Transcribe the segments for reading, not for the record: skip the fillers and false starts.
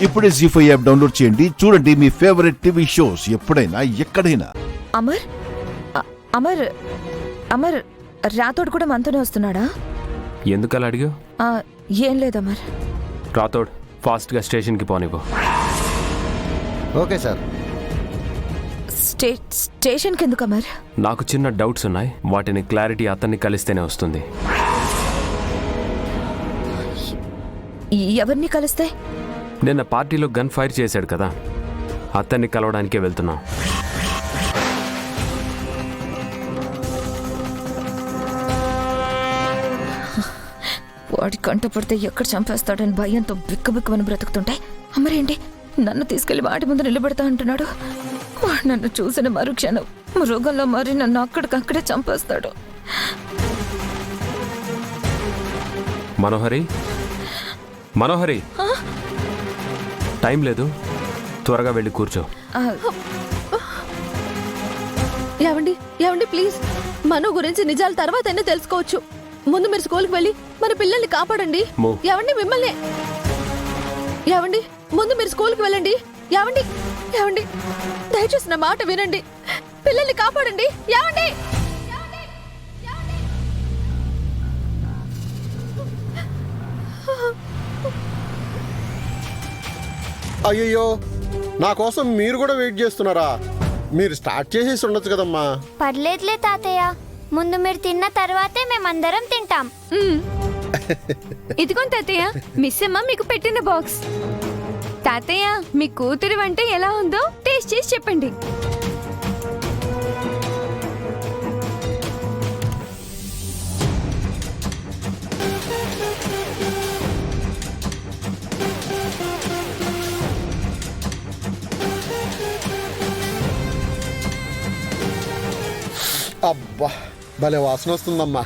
ఇప్పుడే జీ5 app download చేయండి. చూడండి మీ ఫేవరెట్ టీవీ షోస్ ఎప్పుడైనా ఎక్కడైనా. అమర్ అమర్ అమర్ రాతోడు కూడా మనతోనే వస్తున్నాడా? ఎందుకు అలా అడిగావు? ఏం లేదు అమర్. రాతోడ్ ఫాస్ట్గా స్టేషన్కి పోనివ్వు. Okay sir. స్టేషన్కి ఎందుకు అమర్? నాకు చిన్న డౌట్స్ ఉన్నాయి, వాటిని క్లారిటీ అతన్ని కలిస్తేనే వస్తుంది. ఎవరిని కలిస్తే? నిన్న పార్టీలో గన్ ఫైర్ చేశాడు కదా, అతన్ని కలవడానికే వెళ్తున్నాం. వాడి కంట పడితే ఎక్కడ చంపేస్తాడని భయంతో బిక్కబిక్కమని బ్రతుకుతుంటే అమరేంటి నన్ను తీసుకెళ్లి వాటి ముందు నిలబెడతా అంటున్నాడు. వాడు నన్ను చూసిన మరుక్షణం మృగంలో మరి నన్ను అక్కడికక్కడే చంపేస్తాడు. మనోహరి, మనోహరి, టైం లేదు, త్వరగా వెళ్ళి కూర్చో. ఏవండి ఏవండి ప్లీజ్, మనో గురించి నిజాలు తర్వాత అయినా తెలుసుకోవచ్చు. ముందు మీరు స్కూల్కి వెళ్ళి మన పిల్లల్ని కాపాడండి. ఏవండి మిమ్మల్ని, ఏవండి ముందు మీరు స్కూల్కి వెళ్ళండి. ఏవండి ఏవండి దయచేసి నా మాట వినండి, పిల్లల్ని కాపాడండి. ఏవండి అయ్యయ్యో, నా కోసం మీరు కూడా వెయిట్ చేస్తున్నారా? మీరు స్టార్ట్ చేసేసి ఉండొచ్చు కదమ్మా. పర్లేదులే తాతయ్య, ముందు మీరు తిన్న తర్వాతే మేమందరం తింటాం. ఇదిగోండి తాతయ్య, మిస్ అమ్మ మీకు పెట్టిన బాక్స్. తాతయ్య మీ కూతురి వంట ఎలా ఉందో టేస్ట్ చేసి చెప్పండి. అబ్బా, భలే వాసన వస్తుందమ్మా.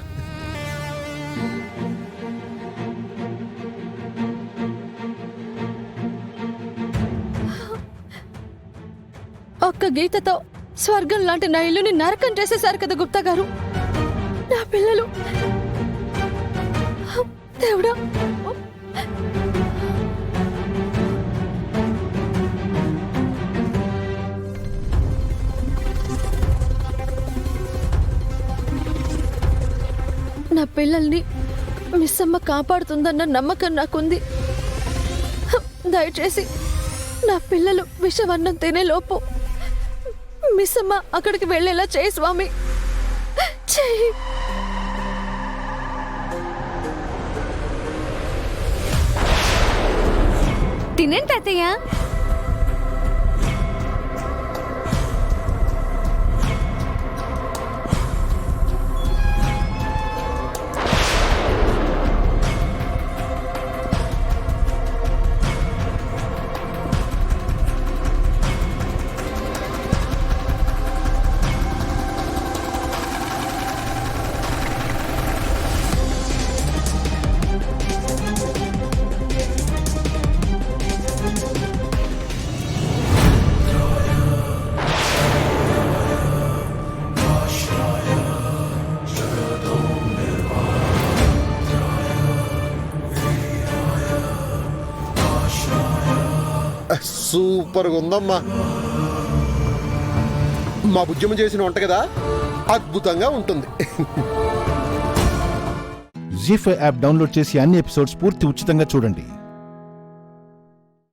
ఒక్క గీతతో స్వర్గం లాంటి నా ఇల్లుని నరకం చేసేశారు కదా గుప్తా గారు. నా పిల్లలు, దేవుడా, నా పిల్లల్ని మిస్ అమ్మ కాపాడుతుందన్న నమ్మకం నాకుంది. దయచేసి నా పిల్లలు విషవన్నం తినే లోపు మిస్ అమ్మ అక్కడికి వెళ్ళేలా చేయి స్వామి, చేయి. తినండి తాతయ్య. సూపర్గా ఉందమ్మా. మా బుజ్జమ్మ చేసిన వంట కదా, అద్భుతంగా ఉంటుంది. జీ5 యాప్ డౌన్లోడ్ చేసి అన్ని ఎపిసోడ్స్ పూర్తి ఉచితంగా చూడండి.